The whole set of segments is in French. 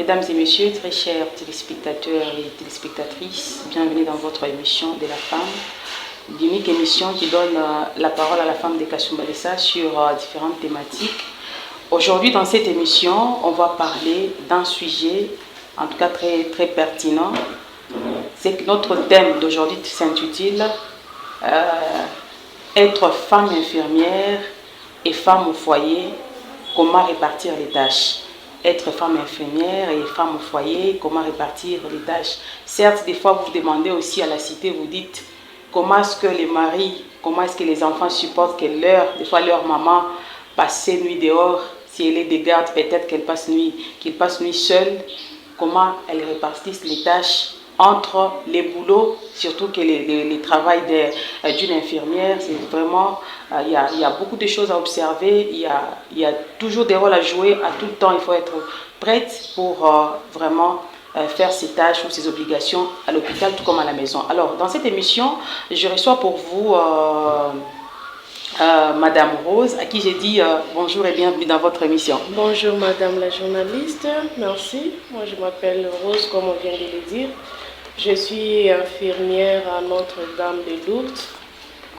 mesdames et messieurs, très chers téléspectateurs et téléspectatrices, bienvenue dans votre émission de la femme, l'unique émission qui donne la parole à la femme de Kasumbalesa sur différentes thématiques. Aujourd'hui, dans cette émission, on va parler d'un sujet, en tout cas très pertinent. C'est que notre thème d'aujourd'hui s'intitule être femme infirmière et femme au foyer, comment répartir les tâches. Être femme infirmière et femme au foyer, comment répartir les tâches. Certes, des fois, vous vous demandez aussi à la cité, vous dites comment est-ce que les maris, comment est-ce que les enfants supportent que des fois leur maman passe ses nuits dehors, si elle est de garde, peut-être qu'ils passent nuit seuls. Comment elles répartissent les tâches entre les boulots, surtout que les travail d'une infirmière, c'est vraiment, il y a beaucoup de choses à observer, il y a toujours des rôles à jouer, à tout le temps il faut être prête pour vraiment faire ses tâches ou ses obligations à l'hôpital tout comme à la maison. Alors dans cette émission, je reçois pour vous Madame Rose, à qui j'ai dit bonjour et bienvenue dans votre émission. Bonjour Madame la journaliste, merci. Moi je m'appelle Rose comme on vient de le dire. Je suis infirmière à Notre-Dame de Lourdes,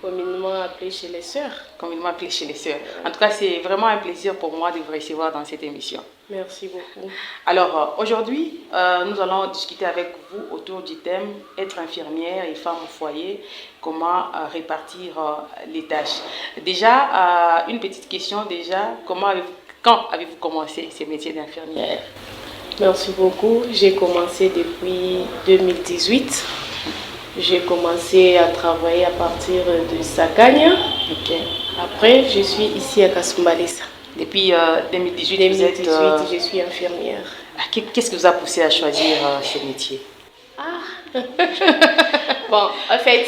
communément appelée chez les Sœurs. Communément appelée chez les Sœurs. En tout cas, c'est vraiment un plaisir pour moi de vous recevoir dans cette émission. Merci beaucoup. Alors, aujourd'hui, nous allons discuter avec vous autour du thème « Être infirmière et femme au foyer, comment répartir les tâches ». Déjà, une petite question déjà, quand avez-vous commencé ce métier d'infirmière ? Merci beaucoup. J'ai commencé depuis 2018. J'ai commencé à travailler à partir de Sakanya. Okay. Après, je suis ici à Kasumbalesa. Depuis 2018, je suis infirmière. Qu'est-ce qui vous a poussé à choisir ce métier? Bon, en fait,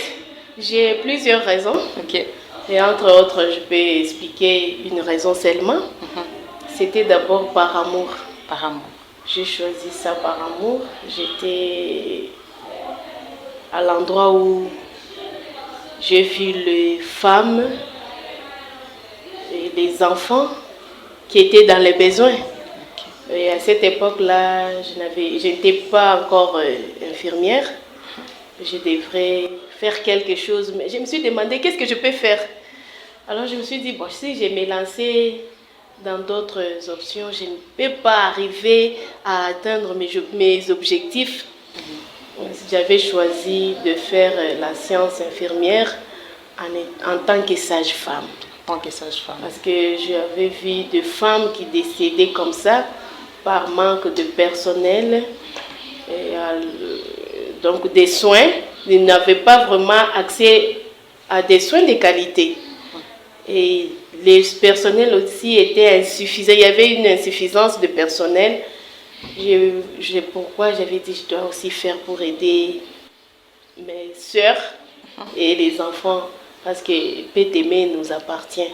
j'ai plusieurs raisons. Okay. Et entre autres, je peux expliquer une raison seulement. C'était d'abord par amour. Par amour. J'ai choisi ça par amour. J'étais à l'endroit où j'ai vu les femmes et les enfants qui étaient dans les besoins. Okay. Et à cette époque-là, je n'étais pas encore infirmière. Je devrais faire quelque chose. Mais je me suis demandé qu'est-ce que je peux faire. Alors je me suis dit, bon, si je me lançais dans d'autres options, je ne peux pas arriver à atteindre mes objectifs. J'avais choisi de faire la science infirmière en tant que sage-femme. En tant que sage-femme. Parce que j'avais vu des femmes qui décédaient comme ça, par manque de personnel, et donc des soins. Ils n'avaient pas vraiment accès à des soins de qualité. Et les personnels aussi étaient insuffisants. Il y avait une insuffisance de personnel. Pourquoi j'avais dit je dois aussi faire pour aider mes soeurs et les enfants. Parce que PTM nous appartient.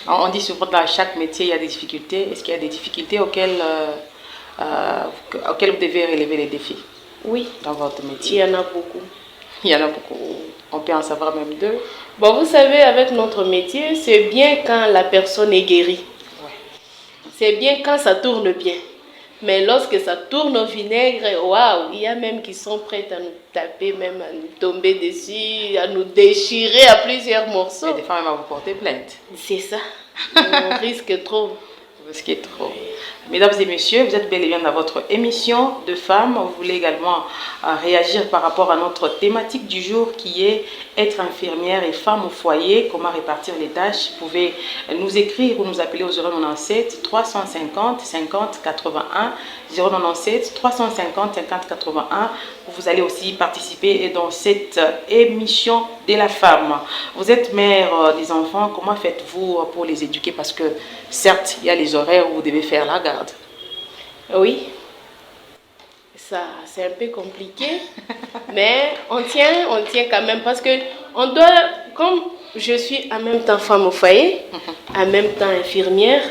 On dit souvent dans chaque métier il y a des difficultés. Est-ce qu'il y a des difficultés auxquelles vous devez relever les défis? Oui. Dans votre métier? Il y en a beaucoup. Il y en a beaucoup. On peut en savoir même deux. Bon, vous savez, avec notre métier, c'est bien quand la personne est guérie. Ouais. C'est bien quand ça tourne bien. Mais lorsque ça tourne au vinaigre, waouh, il y a même qui sont prêts à nous taper, même à nous tomber dessus, à nous déchirer à plusieurs morceaux. Et des fois même à vous porter plainte. C'est ça. On risque trop. Vous risquez trop. Mesdames et messieurs, vous êtes bel et bien dans votre émission de femmes. Vous voulez également réagir par rapport à notre thématique du jour qui est être infirmière et femme au foyer, comment répartir les tâches. Vous pouvez nous écrire ou nous appeler au 097 350 50 81 097 350 50 81. Vous allez aussi participer dans cette émission de la femme. Vous êtes mère des enfants, comment faites-vous pour les éduquer? Parce que certes, il y a les horaires où vous devez faire la garde. Oui, ça c'est un peu compliqué, mais on tient quand même parce que on doit, comme je suis en même temps femme au foyer, en même temps infirmière,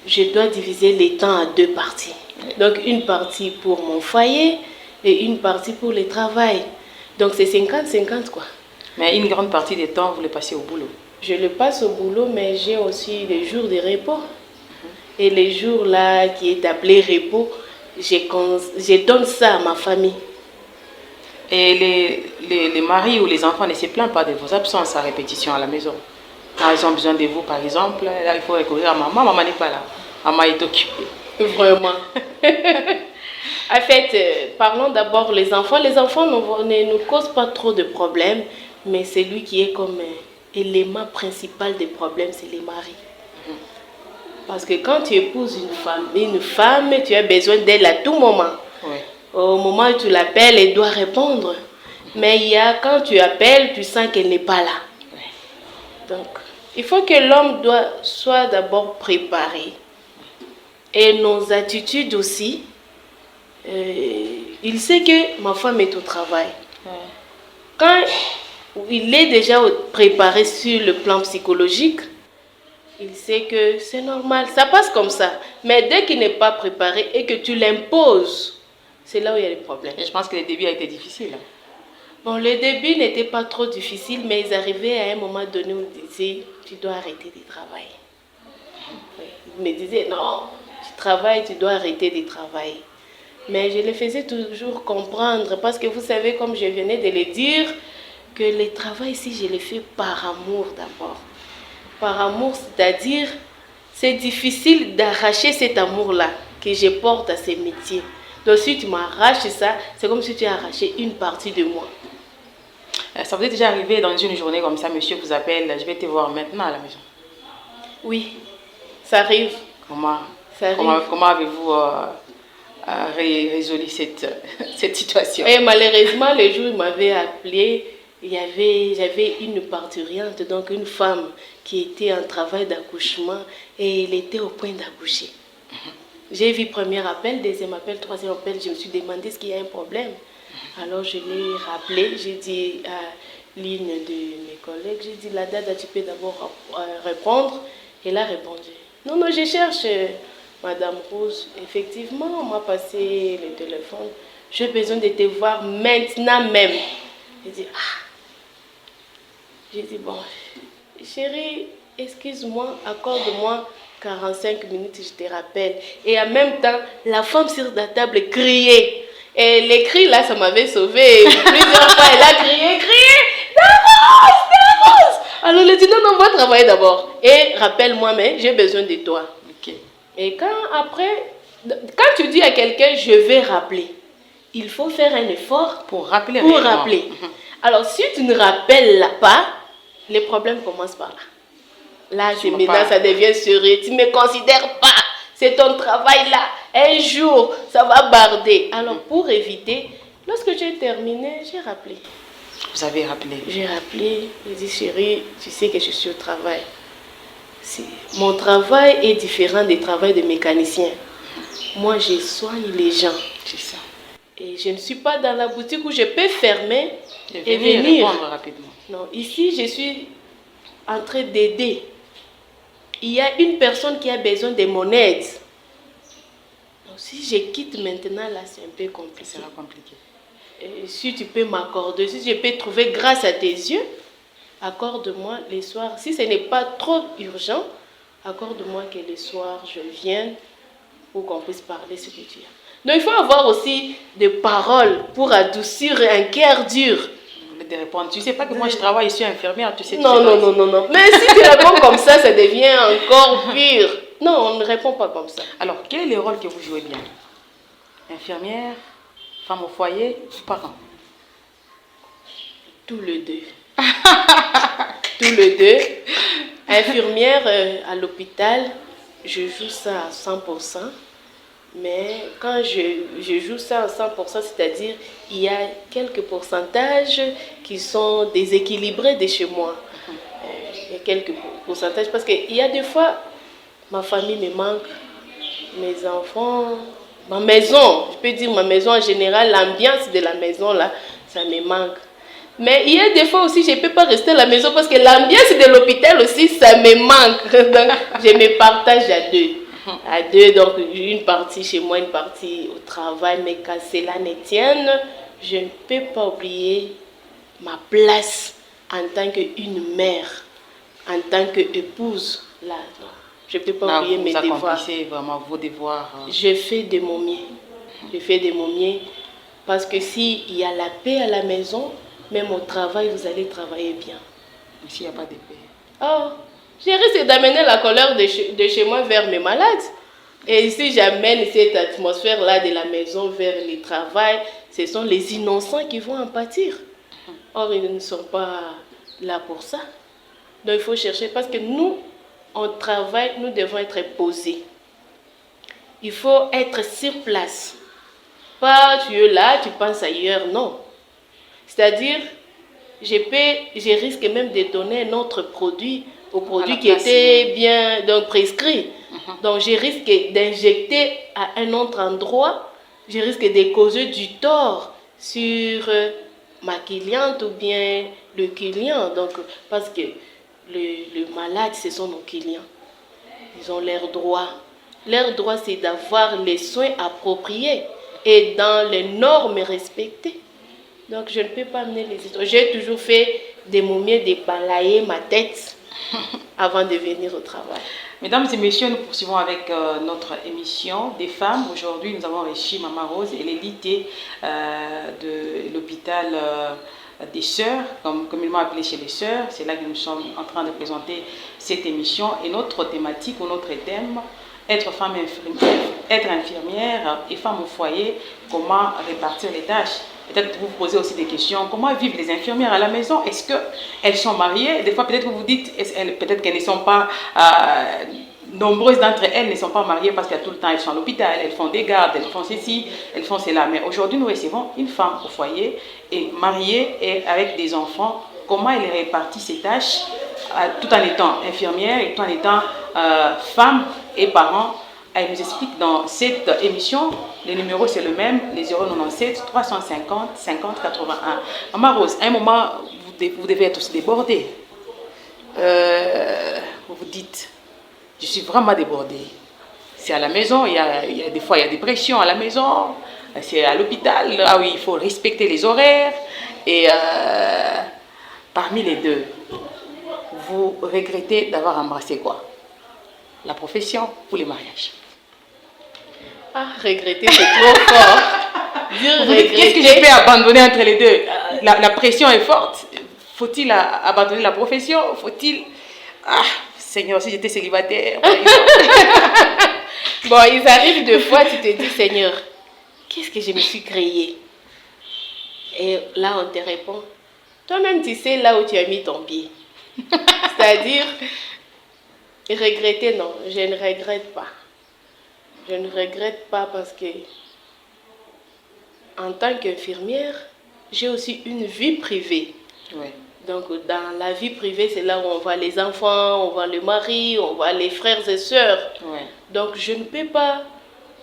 je dois diviser les temps à deux parties. Donc une partie pour mon foyer et une partie pour le travail. Donc c'est 50-50 quoi. Mais une grande partie des temps, vous le passez au boulot? Je le passe au boulot, mais j'ai aussi des jours de repos. Et les jours là qui est appelé repos, je donne ça à ma famille. Et les maris ou les enfants ne se plaignent pas de vos absences à répétition à la maison. Quand ils ont besoin de vous, par exemple, là, il faut recourir à maman. Maman n'est pas là. Maman est occupée. Vraiment. En fait, parlons d'abord les enfants. Les enfants ne nous causent pas trop de problèmes, mais c'est lui qui est comme élément principal des problèmes, c'est les maris. Parce que quand tu épouses une femme, tu as besoin d'elle à tout moment. Oui. Au moment où tu l'appelles, elle doit répondre. Mais quand tu appelles, tu sens qu'elle n'est pas là. Oui. Donc, il faut que l'homme soit d'abord préparé. Et nos attitudes aussi. Il sait que ma femme est au travail. Oui. Quand il est déjà préparé sur le plan psychologique, il sait que c'est normal, ça passe comme ça. Mais dès qu'il n'est pas préparé et que tu l'imposes, c'est là où il y a des problèmes. Et je pense que le début a été difficile. Bon, le début n'était pas trop difficile, mais ils arrivaient à un moment donné où ils disaient, tu dois arrêter de travailler. Ils me disaient, non, tu travailles, tu dois arrêter de travailler. Mais je les faisais toujours comprendre, parce que vous savez, comme je venais de le dire, que le travail ici, je le fais par amour d'abord. Par amour, c'est-à-dire, c'est difficile d'arracher cet amour-là que je porte à ces métiers. Donc si tu m'arraches ça, c'est comme si tu as arraché une partie de moi. Ça vous est déjà arrivé dans une journée comme ça, monsieur vous appelle, je vais te voir maintenant à la maison? Oui, ça arrive. Comment avez-vous résolu cette situation? Et malheureusement, le jour où il m'avait appelé, j'avais une parturiente, donc une femme qui était en travail d'accouchement et elle était au point d'accoucher. J'ai vu premier appel, deuxième appel, troisième appel, je me suis demandé est-ce qu'il y a un problème. Alors je l'ai rappelé, j'ai dit à l'une de mes collègues, j'ai dit la dada, tu peux d'abord répondre. Elle a répondu. Non, je cherche Madame Rose. Effectivement, on m'a passé le téléphone. J'ai besoin de te voir maintenant même. J'ai dit, J'ai dit, bon, chérie, excuse-moi, accorde-moi 45 minutes, je te rappelle. Et en même temps, la femme sur la table criait. Et les cris là, ça m'avait sauvé. Plusieurs fois, elle a crié. Rose. Alors, elle a dit, non, on va travailler d'abord. Et rappelle-moi, mais j'ai besoin de toi. Okay. Et quand tu dis à quelqu'un, je vais rappeler, il faut faire un effort pour rappeler. Alors, si tu ne rappelles pas, les problèmes commencent par là. Là, maintenant, ça devient sérieux. Tu ne me considères pas. C'est ton travail là. Un jour, ça va barder. Alors, pour éviter, lorsque j'ai terminé, j'ai rappelé. Vous avez rappelé? J'ai rappelé. J'ai dit, chérie, tu sais que je suis au travail. Mon travail est différent du travail de mécanicien. Moi, je soigne les gens. C'est ça. Et je ne suis pas dans la boutique où je peux fermer et venir répondre rapidement. Non, ici, je suis en train d'aider. Il y a une personne qui a besoin de mon aide. Donc, si je quitte maintenant, là, c'est un peu compliqué. Ça sera compliqué. Et si tu peux m'accorder, si je peux trouver grâce à tes yeux, accorde-moi les soirs. Si ce n'est pas trop urgent, accorde-moi que les soirs, je vienne pour qu'on puisse parler ce que tu as. Donc, il faut avoir aussi des paroles pour adoucir un cœur dur. De répondre. Tu sais pas que moi je travaille, je suis infirmière, tu sais. Non. Mais si tu réponds comme ça devient encore pire. Non, on ne répond pas comme ça. Alors, quel est le rôle que vous jouez bien? Infirmière, femme au foyer, parent? Tous les deux. Tous les deux. Infirmière à l'hôpital, je joue ça à 100%. Mais quand je joue ça à 100%, c'est-à-dire il y a quelques pourcentages qui sont déséquilibrés de chez moi. Il y a quelques pourcentages parce qu'il y a des fois, ma famille me manque, mes enfants, ma maison, je peux dire ma maison en général, l'ambiance de la maison là, ça me manque. Mais il y a des fois aussi, je ne peux pas rester à la maison parce que l'ambiance de l'hôpital aussi, ça me manque. Donc, je me partage à deux. À deux, donc une partie chez moi, une partie au travail. Mais quand cela ne tienne, je ne peux pas oublier ma place en tant qu'une mère, en tant qu'épouse. Je ne peux pas oublier mes devoirs. Vous accomplissez vraiment vos devoirs. Je fais de mon mieux. Je fais des momiers. Parce que s'il y a la paix à la maison, même au travail, vous allez travailler bien. Mais s'il n'y a pas de paix. Oh, je risque d'amener la colère de chez moi vers mes malades. Et si j'amène cette atmosphère-là de la maison vers le travail, ce sont les innocents qui vont en pâtir. Or, ils ne sont pas là pour ça. Donc, il faut chercher, parce que nous, on travaille, nous devons être posés. Il faut être sur place. Pas tu es là, tu penses ailleurs, non. C'est-à-dire, je risque même de donner un autre produit au produit qui était bien donc, prescrit. Donc, je risque d'injecter à un autre endroit, je risque de causer du tort sur ma cliente ou bien le client. Donc, parce que le malade, ce sont nos clients. Ils ont leurs droits. Leur droit, c'est d'avoir les soins appropriés et dans les normes respectées. Donc, je ne peux pas amener les histoires. J'ai toujours fait des momies, de balayer ma tête avant de venir au travail. Mesdames et messieurs, nous poursuivons avec notre émission des femmes. Aujourd'hui, nous avons reçu Maman Rose, elle est l'IT de l'hôpital des sœurs, comme communément appelé chez les sœurs. C'est là que nous sommes en train de présenter cette émission. Et notre thématique ou notre thème, être femme infirmière, être infirmière et femme au foyer, comment répartir les tâches. Peut-être vous posez aussi des questions. Comment vivent les infirmières à la maison? Est-ce qu'elles sont mariées? Des fois, peut-être vous vous dites, peut-être qu'elles ne sont pas... nombreuses d'entre elles ne sont pas mariées parce qu'il y a tout le temps, elles sont à l'hôpital, elles font des gardes, elles font ceci, elles font cela. Mais aujourd'hui, nous recevons une femme au foyer, et mariée et avec des enfants. Comment elle répartit ses tâches tout en étant infirmière et tout en étant femme et parent? Elle nous explique dans cette émission. Le numéro c'est le même, les 097 350 50 81. Maman Rose, à un moment, vous devez être aussi débordée. Vous vous dites, je suis vraiment débordée. C'est à la maison, des fois il y a des pressions à la maison. C'est à l'hôpital, là où il faut respecter les horaires. Et parmi les deux, vous regrettez d'avoir embrassé quoi? La profession ou le mariage? Ah, regretter, c'est trop fort. Qu'est-ce que je peux abandonner entre les deux? La pression est forte. Faut-il abandonner la profession? Faut-il... Ah, Seigneur, si j'étais célibataire, par exemple. Bon, il arrive deux fois, tu te dis, Seigneur, qu'est-ce que je me suis créé? Et là, on te répond, toi-même, tu sais là où tu as mis ton pied. C'est-à-dire, regretter, non, je ne regrette pas. Je ne regrette pas parce que, en tant qu'infirmière, j'ai aussi une vie privée. Oui. Donc, dans la vie privée, c'est là où on voit les enfants, on voit le mari, on voit les frères et sœurs. Oui. Donc, je ne peux pas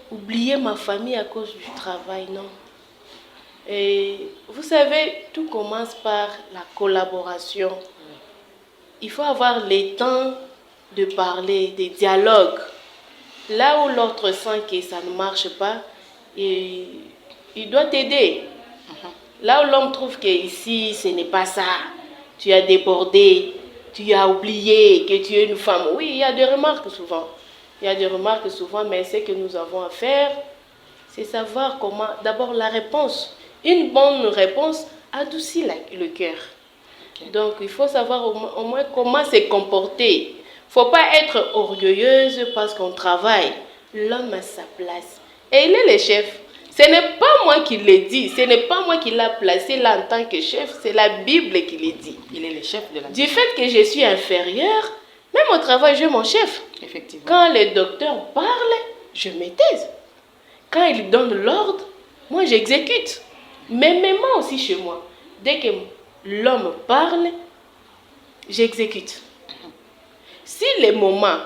oublier ma famille à cause du travail, non. Et vous savez, tout commence par la collaboration. Oui. Il faut avoir le temps de parler, des dialogues. Là où l'autre sent que ça ne marche pas, il doit t'aider. Là où l'homme trouve qu'ici, ce n'est pas ça, tu as débordé, tu as oublié que tu es une femme. Oui, il y a des remarques souvent. Il y a des remarques souvent, mais ce que nous avons à faire, c'est savoir comment, d'abord la réponse. Une bonne réponse adoucit le cœur. Okay. Donc, il faut savoir au moins comment se comporter. Il ne faut pas être orgueilleuse parce qu'on travaille. L'homme a sa place. Et il est le chef. Ce n'est pas moi qui l'ai dit. Ce n'est pas moi qui l'ai placé là en tant que chef. C'est la Bible qui le dit. Il est le chef de la Bible. Du fait que je suis inférieure, même au travail, j'ai mon chef. Effectivement. Quand le docteur parle, je me taise. Quand il donne l'ordre, moi j'exécute. Mais même moi aussi chez moi, dès que l'homme parle, j'exécute. Si le moment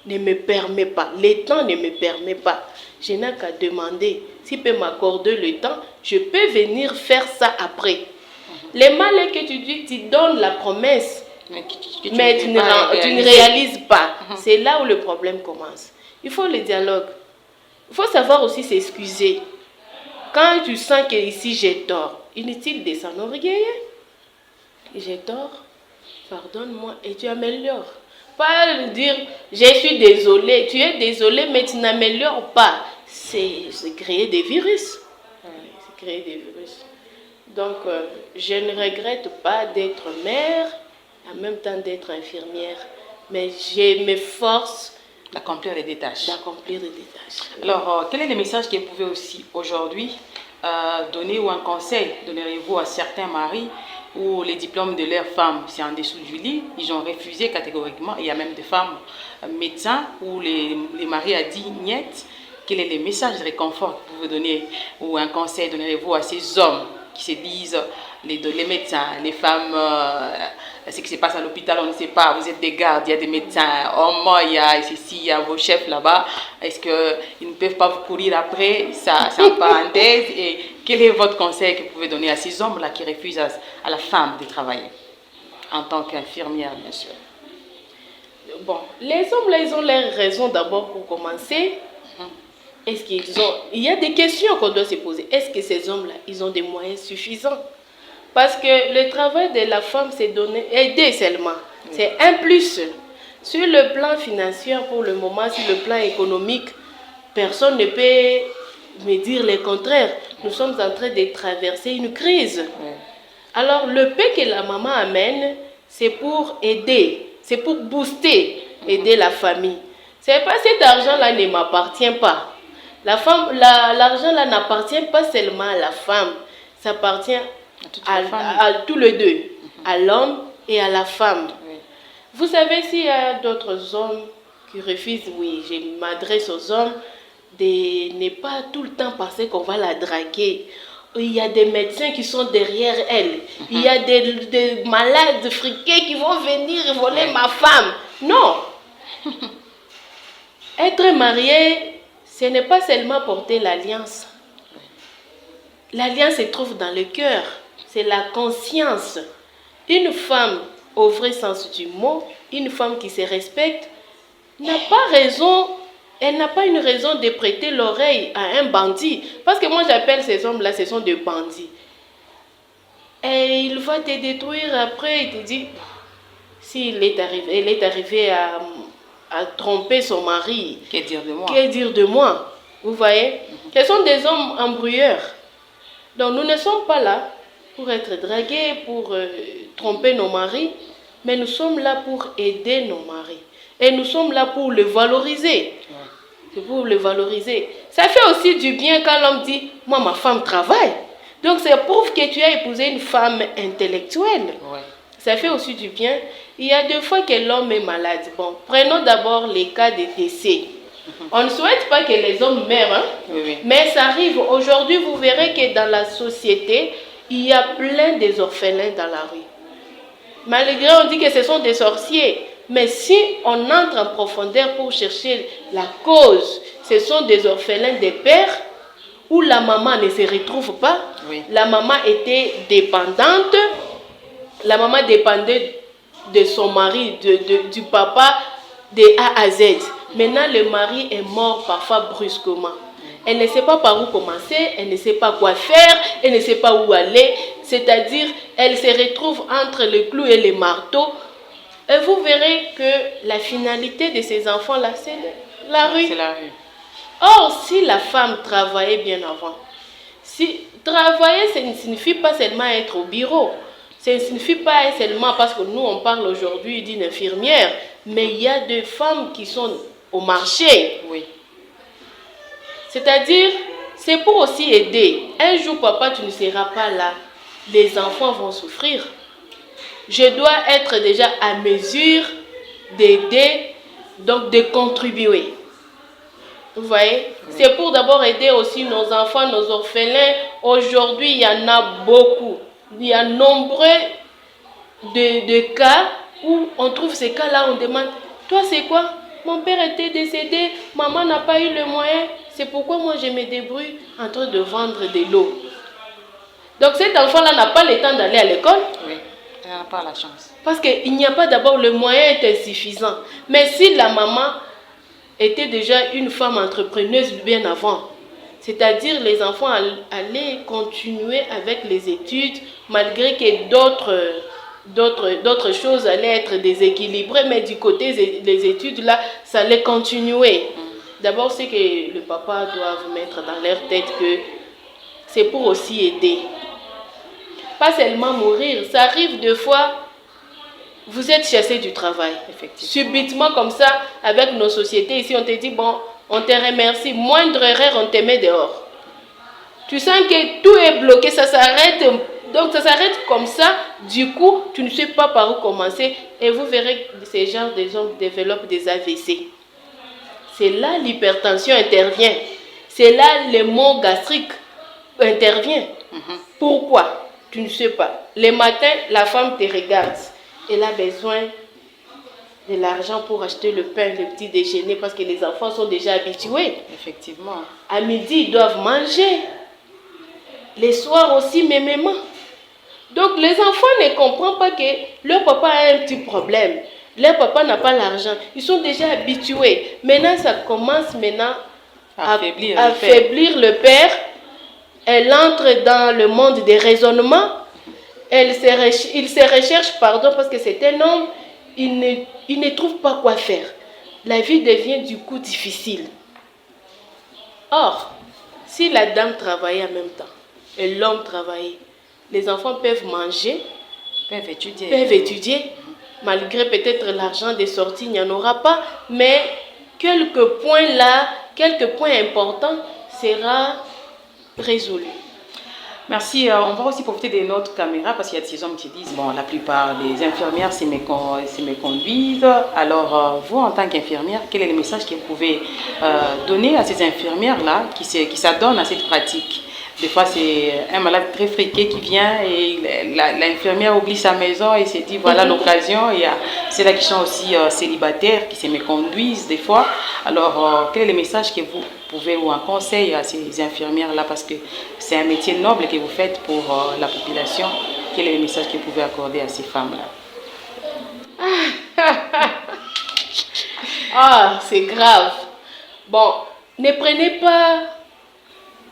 ne me permet pas, le temps ne me permet pas, je n'ai qu'à demander s'il peut m'accorder le temps, je peux venir faire ça après. Le mal est que tu donnes la promesse, mais tu ne réalises pas. C'est là où le problème commence. Il faut le dialogue. Il faut savoir aussi s'excuser. Quand tu sens que ici j'ai tort, inutile de s'enorgueillir. J'ai tort, pardonne-moi et tu améliores. Pas dire je suis désolé, tu es désolé mais tu n'améliores pas. c'est créer des virus. C'est créer des virus. Donc, je ne regrette pas d'être mère, en même temps d'être infirmière, mais je m'efforce d'accomplir les tâches. Alors, quel est le message que vous pouvez aussi aujourd'hui donner ou un conseil donnerez-vous à certains maris où les diplômes de leurs femmes, c'est en dessous du lit, ils ont refusé catégoriquement. Il y a même des femmes médecins où les maris ont dit niet. Quel est le message de réconfort que vous pouvez donner ou un conseil donnerez-vous à ces hommes qui se disent, les médecins, les femmes, ce qui se passe à l'hôpital, on ne sait pas, vous êtes des gardes, il y a des médecins, oh, il y a ceci, il y a vos chefs là-bas, est-ce qu'ils ne peuvent pas vous courir après, ça c'est en parenthèse, et quel est votre conseil que vous pouvez donner à ces hommes-là qui refusent à la femme de travailler, en tant qu'infirmière, bien sûr? Bon, les hommes là, ils ont leurs raisons d'abord pour commencer. Est-ce qu'ils ont... Il y a des questions qu'on doit se poser. Est-ce que ces hommes-là, ils ont des moyens suffisants? Parce que le travail de la femme, c'est donner, aider seulement. C'est un plus. Sur le plan financier, pour le moment, sur le plan économique, personne ne peut me dire le contraire. Nous sommes en train de traverser une crise. Alors, le paix que la maman amène, c'est pour aider, c'est pour booster, aider la famille. C'est pas cet argent-là ne m'appartient pas. L'argent là n'appartient pas seulement à la femme, ça appartient à tous les deux, à l'homme et à la femme. Vous savez, s'il y a d'autres hommes qui refusent, oui, je m'adresse aux hommes, de ne pas tout le temps penser qu'on va la draguer. Il y a des médecins qui sont derrière elle. Il y a des malades friqués qui vont venir voler ma femme. Non. Être marié, ce n'est pas seulement porter l'alliance. L'alliance se trouve dans le cœur. C'est la conscience. Une femme, au vrai sens du mot, une femme qui se respecte, n'a pas raison, elle n'a pas une raison de prêter l'oreille à un bandit. Parce que moi j'appelle ces hommes-là, ce sont des bandits. Et il va te détruire après, il te dit, s'il est arrivé, elle est arrivée à tromper son mari. Que dire de moi? Que dire de moi? Vous voyez? Ce sont des hommes embrouilleurs. Donc nous ne sommes pas là pour être dragués, pour tromper nos maris, mais nous sommes là pour aider nos maris. Et nous sommes là pour le valoriser. C'est pour le valoriser. Ça fait aussi du bien quand l'homme dit, moi ma femme travaille. Donc ça prouve que tu as épousé une femme intellectuelle. Ça fait aussi du bien. Il y a des fois que l'homme est malade. Bon, prenons d'abord les cas de décès. On ne souhaite pas que les hommes meurent, hein? Mais ça arrive. Aujourd'hui, vous verrez que dans la société, il y a plein des orphelins dans la rue. Malgré on dit que ce sont des sorciers. Mais si on entre en profondeur pour chercher la cause, ce sont des orphelins des pères où la maman ne se retrouve pas. La maman était dépendante. La maman dépendait de son mari, du papa, de A à Z. Maintenant, le mari est mort parfois brusquement. Elle ne sait pas par où commencer, elle ne sait pas quoi faire, elle ne sait pas où aller. C'est-à-dire, elle se retrouve entre le clou et le marteau. Et vous verrez que la finalité de ces enfants-là, c'est la rue. Or, si la femme travaillait bien avant, travailler, ça ne signifie pas seulement être au bureau. Ça ne signifie pas seulement parce que nous, on parle aujourd'hui d'une infirmière, mais il y a des femmes qui sont au marché. C'est-à-dire, c'est pour aussi aider. Un jour, papa, tu ne seras pas là. Les enfants vont souffrir. Je dois être déjà à mesure d'aider, donc de contribuer. Vous voyez? C'est pour d'abord aider aussi nos enfants, nos orphelins. Aujourd'hui, il y en a beaucoup. Il y a nombreux de cas où on trouve ces cas-là, on demande, toi c'est quoi? Mon père était décédé, maman n'a pas eu le moyen, c'est pourquoi moi je me débrouille en train de vendre de l'eau. Donc cet enfant-là n'a pas le temps d'aller à l'école. Elle n'a pas la chance. Parce qu'il n'y a pas d'abord le moyen est insuffisant. Mais si la maman était déjà une femme entrepreneuse bien avant, c'est-à-dire les enfants allaient continuer avec les études, malgré que d'autres choses allaient être déséquilibrées, mais du côté des études, là, ça allait continuer. D'abord, c'est que le papa doit mettre dans leur tête que c'est pour aussi aider. Pas seulement mourir. Ça arrive deux fois, vous êtes chassé du travail. Subitement comme ça, avec nos sociétés ici, on te dit, bon, on te remercie. Moindre erreur, on te met dehors. Tu sens que tout est bloqué, ça s'arrête. Donc ça s'arrête comme ça. Du coup, tu ne sais pas par où commencer. Et vous verrez que ces gens des hommes développent des AVC. C'est là l'hypertension intervient. C'est là le mot gastrique intervient. Pourquoi? Tu ne sais pas. Les matins, la femme te regarde. Elle a besoin de l'argent pour acheter le pain, le petit déjeuner, parce que les enfants sont déjà habitués. Effectivement. À midi, ils doivent manger. Les soirs aussi, mêmement. Donc, les enfants ne comprennent pas que leur papa a un petit problème. Leur papa n'a pas l'argent. Ils sont déjà habitués. Maintenant, ça commence à affaiblir le père. Elle entre dans le monde des raisonnements. Il se recherche, pardon, parce que c'est un homme, il ne trouve pas quoi faire. La vie devient du coup difficile. Or, si la dame travaillait en même temps et l'homme travaillait, les enfants peuvent manger, peuvent étudier, malgré peut-être l'argent des sorties, il n'y en aura pas, mais quelques points importants sera résolu. Merci. On va aussi profiter de notre caméra parce qu'il y a des hommes qui disent, bon, la plupart des infirmières se méconduisent. Alors, vous, en tant qu'infirmière, quel est le message que vous pouvez donner à ces infirmières-là qui s'adonnent à cette pratique? Des fois, c'est un malade très friqué qui vient et l'infirmière oublie sa maison et se dit, voilà l'occasion. C'est là qui sont aussi célibataires, qui se méconduisent des fois. Alors, quel est le message que vous pouvez ou un conseil à ces infirmières-là, parce que c'est un métier noble que vous faites pour la population. Quel est le message que vous pouvez accorder à ces femmes-là? Ah, c'est grave. Bon, ne prenez pas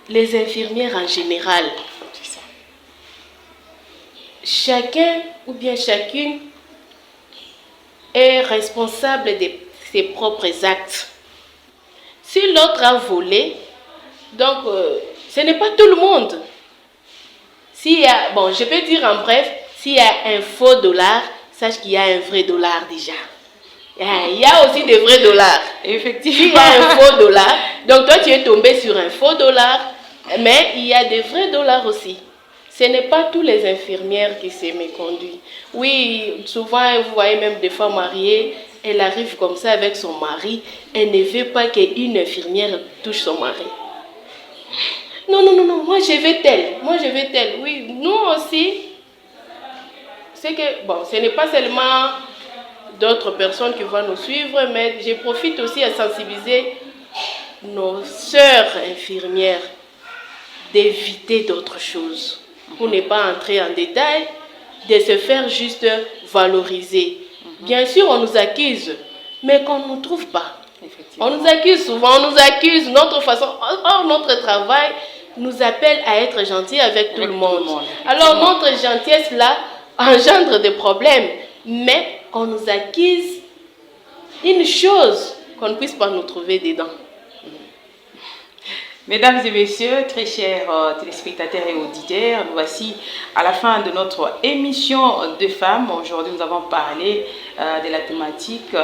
les infirmières en général. Chacun ou bien chacune est responsable de ses propres actes. Si l'autre a volé, donc ce n'est pas tout le monde. S'il y a, bon, je peux dire en bref, s'il y a un faux dollar, sache qu'il y a un vrai dollar déjà. Il y a aussi des vrais dollars. Effectivement. S'il y a un faux dollar, donc toi tu es tombé sur un faux dollar, mais il y a des vrais dollars aussi. Ce n'est pas tous les infirmières qui se méconduisent. Oui, souvent vous voyez même des femmes mariées, elle arrive comme ça avec son mari, elle ne veut pas qu'une infirmière touche son mari. Non, moi je veux telle. Oui, nous aussi, c'est que, bon, ce n'est pas seulement d'autres personnes qui vont nous suivre, mais je profite aussi à sensibiliser nos sœurs infirmières d'éviter d'autres choses, pour ne pas entrer en détail, de se faire juste valoriser. Bien sûr, on nous accuse, mais qu'on ne nous trouve pas. On nous accuse souvent, notre façon, or notre travail nous appelle à être gentils avec tout le monde. Alors notre gentillesse là engendre des problèmes, mais qu'on nous accuse une chose qu'on ne puisse pas nous trouver dedans. Mesdames et messieurs, très chers téléspectateurs et auditeurs, nous voici à la fin de notre émission de femmes. Aujourd'hui, nous avons parlé de la thématique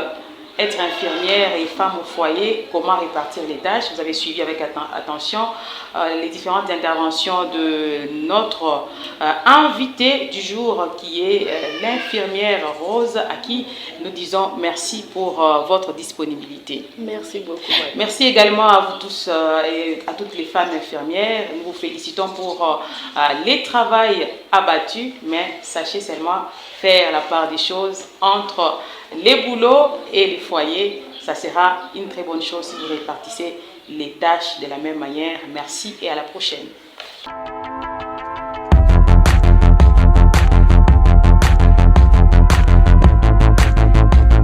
être infirmière et femme au foyer, comment répartir les tâches. Vous avez suivi avec attention les différentes interventions de notre invitée du jour, qui est l'infirmière Rose, à qui nous disons merci pour votre disponibilité. Merci beaucoup. Merci également à vous tous et à toutes les femmes infirmières. Nous vous félicitons pour les travails abattus, mais sachez seulement faire la part des choses entre les boulots et les foyers. Ça sera une très bonne chose si vous répartissez les tâches de la même manière. Merci et à la prochaine.